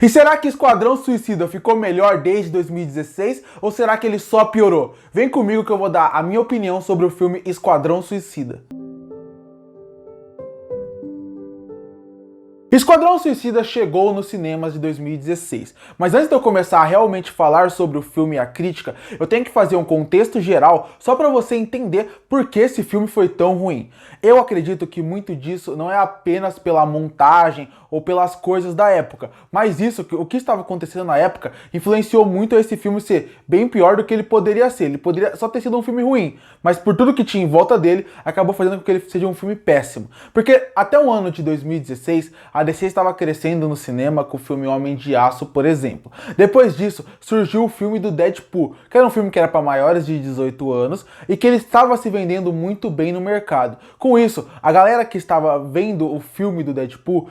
E será que Esquadrão Suicida ficou melhor desde 2016 ou será que ele só piorou? Vem comigo que eu vou dar a minha opinião sobre o filme Esquadrão Suicida. Esquadrão Suicida chegou nos cinemas de 2016, mas antes de eu começar a realmente falar sobre o filme e a crítica, eu tenho que fazer um contexto geral só para você entender por que esse filme foi tão ruim. Eu acredito que muito disso não é apenas pela montagem ou pelas coisas da época, mas o que estava acontecendo na época influenciou muito esse filme ser bem pior do que ele poderia ser. Ele poderia só ter sido um filme ruim, mas por tudo que tinha em volta dele, acabou fazendo com que ele seja um filme péssimo. Porque até o ano de 2016, a DC estava crescendo no cinema com o filme Homem de Aço, por exemplo. Depois disso, surgiu o filme do Deadpool, que era um filme que era para maiores de 18 anos e que ele estava se vendendo muito bem no mercado. Com isso, a galera que estava vendo o filme do Deadpool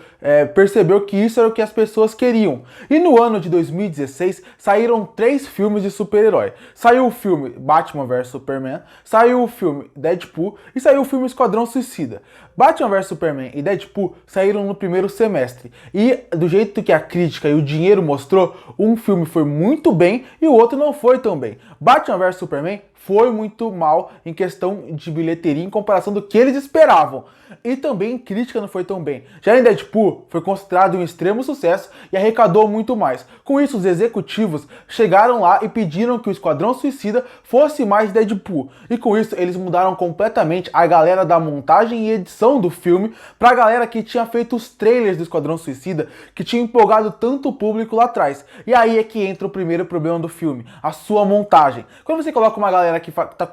percebeu que isso era o que as pessoas queriam. E no ano de 2016, saíram 3 filmes de super-herói. Saiu o filme Batman vs Superman, saiu o filme Deadpool e saiu o filme Esquadrão Suicida. Batman vs Superman e Deadpool saíram no primeiro semestre. E do jeito que a crítica e o dinheiro mostrou, um filme foi muito bem e o outro não foi tão bem. Batman vs Superman foi muito mal em questão de bilheteria em comparação do que eles esperavam. E também em crítica não foi tão bem. Já em Deadpool foi considerado um extremo sucesso e arrecadou muito mais. Com isso, os executivos chegaram lá e pediram que o Esquadrão Suicida fosse mais Deadpool. E com isso, eles mudaram completamente a galera da montagem e edição do filme pra galera que tinha feito os trailers do Esquadrão Suicida, que tinha empolgado tanto o público lá atrás. E aí é que entra o primeiro problema do filme, a sua montagem. Quando você coloca uma galera que tá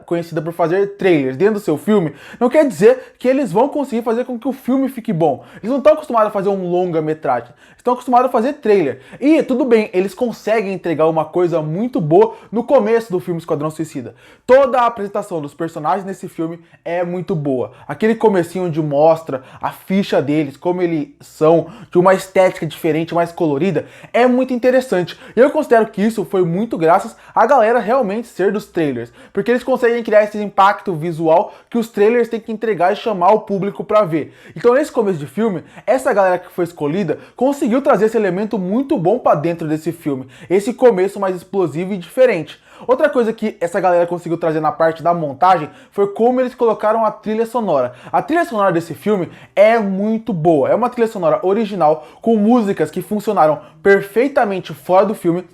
conhecida por fazer trailers dentro do seu filme, não quer dizer que eles vão conseguir fazer com que o filme fique bom. Eles não estão acostumados a fazer um longa-metragem, estão acostumados a fazer trailer. E tudo bem, eles conseguem entregar uma coisa muito boa no começo do filme Esquadrão Suicida. Toda a apresentação dos personagens nesse filme é muito boa. Aquele comecinho onde mostra a ficha deles, como eles são, de uma estética diferente, mais colorida, é muito interessante. E eu considero que isso foi muito graças à galera realmente ser dos trailers, porque eles conseguem criar esse impacto visual que os trailers têm que entregar e chamar o público pra ver. Então nesse começo de filme, essa galera que foi escolhida conseguiu trazer esse elemento muito bom pra dentro desse filme, esse começo mais explosivo e diferente. Outra coisa que essa galera conseguiu trazer na parte da montagem foi como eles colocaram a trilha sonora. A trilha sonora desse filme é muito boa, é uma trilha sonora original com músicas que funcionaram perfeitamente fora do filme.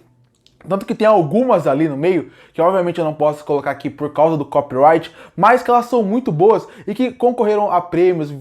Tanto que tem algumas ali no meio, que obviamente eu não posso colocar aqui por causa do copyright, mas que elas são muito boas e que concorreram a prêmios,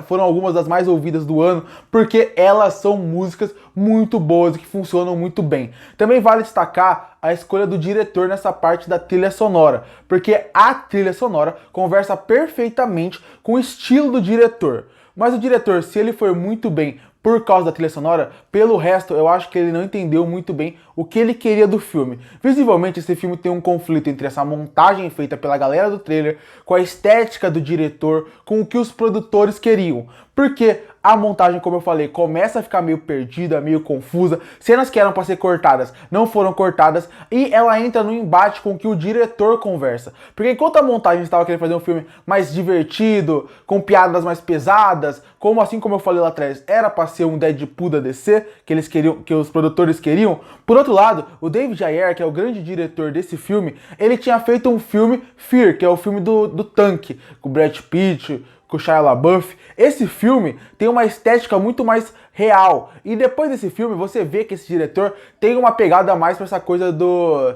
foram algumas das mais ouvidas do ano, porque elas são músicas muito boas e que funcionam muito bem. Também vale destacar a escolha do diretor nessa parte da trilha sonora, porque a trilha sonora conversa perfeitamente com o estilo do diretor. Mas o diretor, se ele for muito bem por causa da trilha sonora, pelo resto eu acho que ele não entendeu muito bem o que ele queria do filme. Visivelmente esse filme tem um conflito entre essa montagem feita pela galera do trailer, com a estética do diretor, com o que os produtores queriam. Porque a montagem, como eu falei, começa a ficar meio perdida, meio confusa, cenas que eram para ser cortadas não foram cortadas e ela entra no embate com o que o diretor conversa. Porque enquanto a montagem estava querendo fazer um filme mais divertido, com piadas mais pesadas, como assim como eu falei lá atrás, era para ser um Deadpool da DC, que eles queriam, que os produtores queriam. Por outro lado, o David Ayer, que é o grande diretor desse filme, ele tinha feito um filme Fear, que é o filme do tanque, com o Brad Pitt, com o Shia LaBeouf. Esse filme tem uma estética muito mais real. E depois desse filme você vê que esse diretor tem uma pegada mais para essa coisa do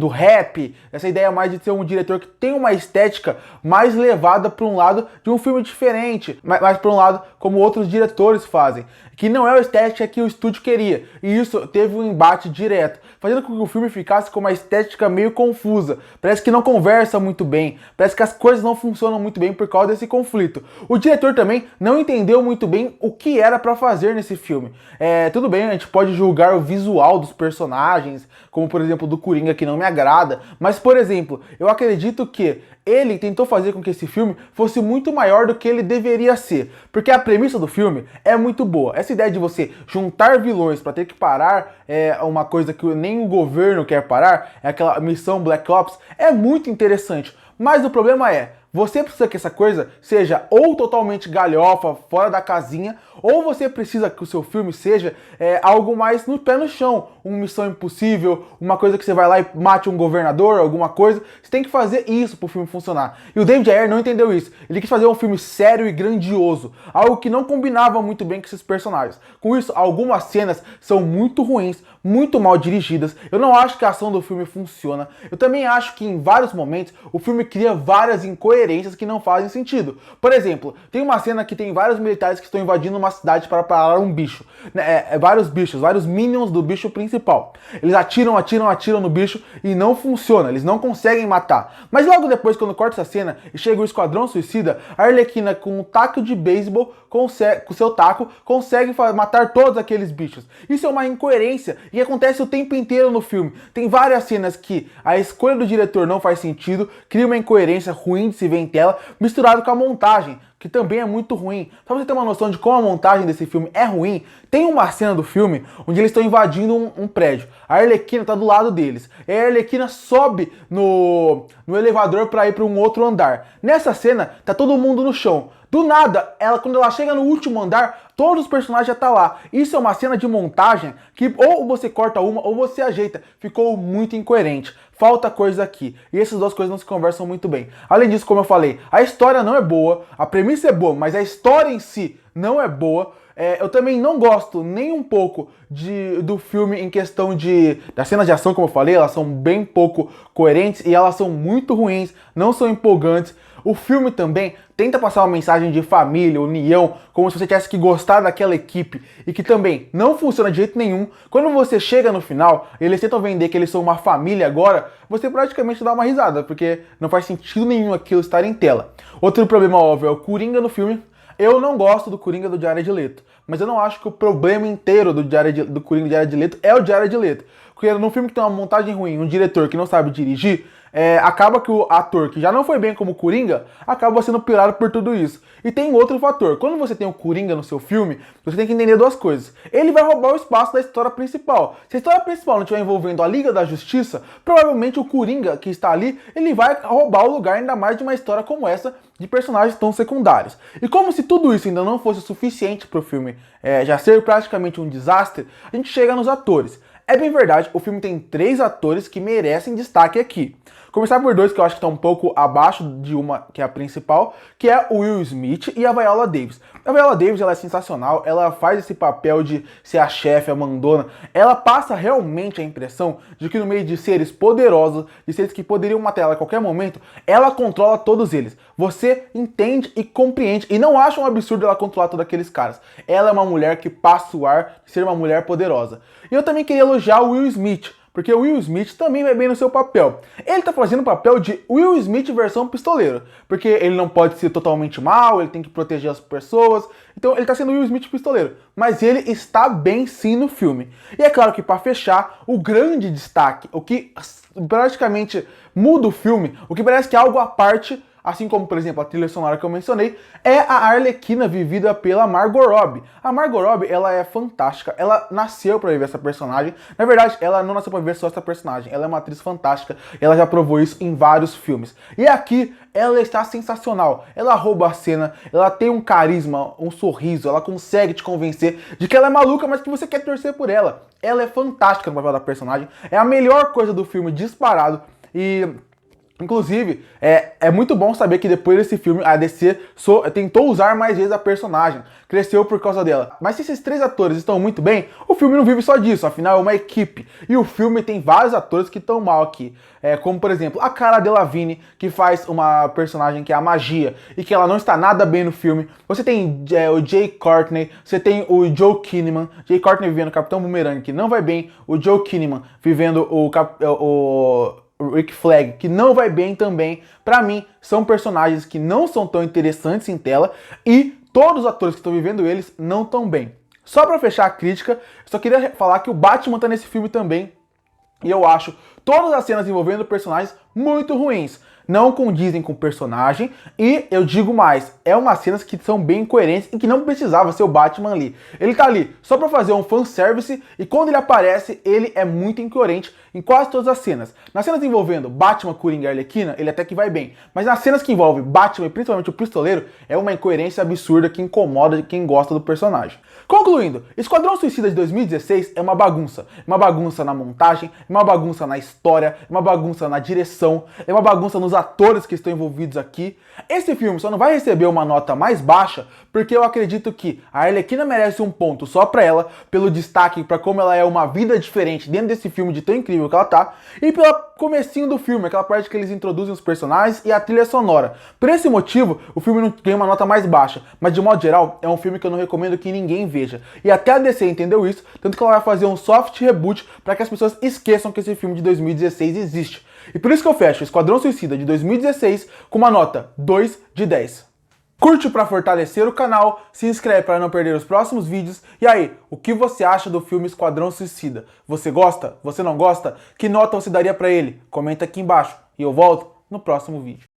rap, essa ideia mais de ser um diretor que tem uma estética mais levada para um lado de um filme diferente, mais para um lado como outros diretores fazem, que não é a estética que o estúdio queria. E isso teve um embate direto, fazendo com que o filme ficasse com uma estética meio confusa. Parece que não conversa muito bem, parece que as coisas não funcionam muito bem por causa desse conflito. O diretor também não entendeu muito bem o que era para fazer nesse filme. Tudo bem, a gente pode julgar o visual dos personagens, como por exemplo do Coringa, que não me agrada, mas por exemplo, eu acredito que ele tentou fazer com que esse filme fosse muito maior do que ele deveria ser, porque a premissa do filme é muito boa. Essa ideia de você juntar vilões para ter que parar uma coisa que nem o governo quer parar, é aquela missão Black Ops, é muito interessante, mas o problema é, você precisa que essa coisa seja ou totalmente galhofa, fora da casinha, Ou você precisa que o seu filme seja algo mais no pé no chão, uma Missão Impossível, uma coisa que você vai lá e mate um governador, alguma coisa. Você tem que fazer isso pro filme funcionar. E o David Ayer não entendeu isso. Ele quis fazer um filme sério e grandioso, algo que não combinava muito bem com esses personagens. Com isso, algumas cenas são muito ruins, muito mal dirigidas. Eu não acho que a ação do filme funciona. Eu também acho que em vários momentos o filme cria várias incoerências que não fazem sentido. Por exemplo, tem uma cena que tem vários militares que estão invadindo uma cidade para parar um bicho. Vários bichos, vários minions do bicho principal. Eles atiram no bicho e não funciona, eles não conseguem matar. Mas logo depois, quando corta essa cena e chega o Esquadrão Suicida, a Arlequina com um taco de beisebol, com seu taco, consegue matar todos aqueles bichos. Isso é uma incoerência e acontece o tempo inteiro no filme. Tem várias cenas que a escolha do diretor não faz sentido, cria uma incoerência ruim de se ver em tela, misturado com a montagem, que também é muito ruim. Pra você ter uma noção de como a montagem desse filme é ruim, tem uma cena do filme onde eles estão invadindo um prédio. A Arlequina tá do lado deles. E a Arlequina sobe no elevador para ir para um outro andar. Nessa cena, tá todo mundo no chão. Do nada, quando ela chega no último andar, todos os personagens já estão lá. Isso é uma cena de montagem que ou você corta uma ou você ajeita. Ficou muito incoerente. Falta coisa aqui. E essas duas coisas não se conversam muito bem. Além disso, como eu falei, a história não é boa, a premissa é boa, mas a história em si não é boa. Eu também não gosto nem um pouco do filme em questão das cenas de ação, como eu falei, elas são bem pouco coerentes e elas são muito ruins, não são empolgantes. O filme também tenta passar uma mensagem de família, união, como se você tivesse que gostar daquela equipe, e que também não funciona de jeito nenhum. Quando você chega no final, eles tentam vender que eles são uma família agora, você praticamente dá uma risada, porque não faz sentido nenhum aquilo estar em tela. Outro problema óbvio é o Coringa no filme. Eu não gosto do Coringa do Jared Leto, mas eu não acho que o problema inteiro do Coringa do Jared Leto é o Jared Leto. Porque num filme que tem uma montagem ruim, um diretor que não sabe dirigir, acaba que o ator, que já não foi bem como Coringa, acaba sendo pirado por tudo isso. E tem outro fator, quando você tem o Coringa no seu filme, você tem que entender duas coisas. Ele vai roubar o espaço da história principal. Se a história principal não estiver envolvendo a Liga da Justiça, provavelmente o Coringa que está ali, ele vai roubar o lugar, ainda mais de uma história como essa, de personagens tão secundários. E como se tudo isso ainda não fosse suficiente para o filme já ser praticamente um desastre, a gente chega nos atores. É bem verdade, o filme tem 3 atores que merecem destaque aqui. Começar por 2 que eu acho que estão um pouco abaixo de uma, que é a principal, que é o Will Smith e a Viola Davis. A Viola Davis, ela é sensacional, ela faz esse papel de ser a chefe, a mandona. Ela passa realmente a impressão de que no meio de seres poderosos, de seres que poderiam matar ela a qualquer momento, ela controla todos eles. Você entende e compreende, e não acha um absurdo ela controlar todos aqueles caras. Ela é uma mulher que passa o ar de ser uma mulher poderosa. E eu também queria elogiar o Will Smith, porque o Will Smith também vai bem no seu papel. Ele tá fazendo o papel de Will Smith versão pistoleiro, porque ele não pode ser totalmente mal, ele tem que proteger as pessoas, então ele tá sendo Will Smith pistoleiro. Mas ele está bem sim no filme. E é claro que para fechar, o grande destaque, o que praticamente muda o filme, o que parece que é algo à parte, assim como, por exemplo, a trilha sonora que eu mencionei, é a Arlequina vivida pela Margot Robbie. A Margot Robbie, ela é fantástica, ela nasceu pra viver essa personagem. Na verdade, ela não nasceu pra viver só essa personagem, ela é uma atriz fantástica, ela já provou isso em vários filmes. E aqui, ela está sensacional, ela rouba a cena, ela tem um carisma, um sorriso, ela consegue te convencer de que ela é maluca, mas que você quer torcer por ela. Ela é fantástica no papel da personagem, é a melhor coisa do filme disparado, e inclusive, é muito bom saber que depois desse filme, a DC tentou usar mais vezes a personagem, cresceu por causa dela. Mas se esses 3 atores estão muito bem, o filme não vive só disso, afinal é uma equipe. E o filme tem vários atores que estão mal aqui. Como, por exemplo, a Cara Delevingne, que faz uma personagem que é a Magia, e que ela não está nada bem no filme. Você tem o Jai Courtney, você tem o Joe Kinnaman, Jai Courtney vivendo o Capitão Boomerang, que não vai bem, o Joe Kinnaman vivendo o Rick Flag, que não vai bem também. Pra mim, são personagens que não são tão interessantes em tela e todos os atores que estão vivendo eles não tão bem. Só pra fechar a crítica, só queria falar que o Batman tá nesse filme também e eu acho todas as cenas envolvendo personagens muito ruins. não condizem com o personagem e, eu digo mais, é umas cenas que são bem incoerentes e que não precisava ser o Batman ali. Ele tá ali só pra fazer um fanservice e quando ele aparece, ele é muito incoerente em quase todas as cenas. Nas cenas envolvendo Batman, Coringa e Arlequina, ele até que vai bem, mas nas cenas que envolvem Batman e principalmente o Pistoleiro, é uma incoerência absurda que incomoda quem gosta do personagem. Concluindo, Esquadrão Suicida de 2016 é uma bagunça. É uma bagunça na montagem, é uma bagunça na história, é uma bagunça na direção, é uma bagunça nos atores que estão envolvidos aqui. Esse filme só não vai receber uma nota mais baixa porque eu acredito que a Arlequina merece um ponto só pra ela, pelo destaque pra como ela é uma vida diferente dentro desse filme de tão incrível que ela tá, e pelo comecinho do filme, aquela parte que eles introduzem os personagens e a trilha sonora. Por esse motivo, o filme não ganha uma nota mais baixa, mas de modo geral, é um filme que eu não recomendo que ninguém veja. E até a DC entendeu isso, tanto que ela vai fazer um soft reboot para que as pessoas esqueçam que esse filme de 2016 existe. E por isso que eu fecho Esquadrão Suicida de 2016 com uma nota 2 de 10. Curte para fortalecer o canal, se inscreve para não perder os próximos vídeos. E aí, o que você acha do filme Esquadrão Suicida? Você gosta? Você não gosta? Que nota você daria para ele? Comenta aqui embaixo e eu volto no próximo vídeo.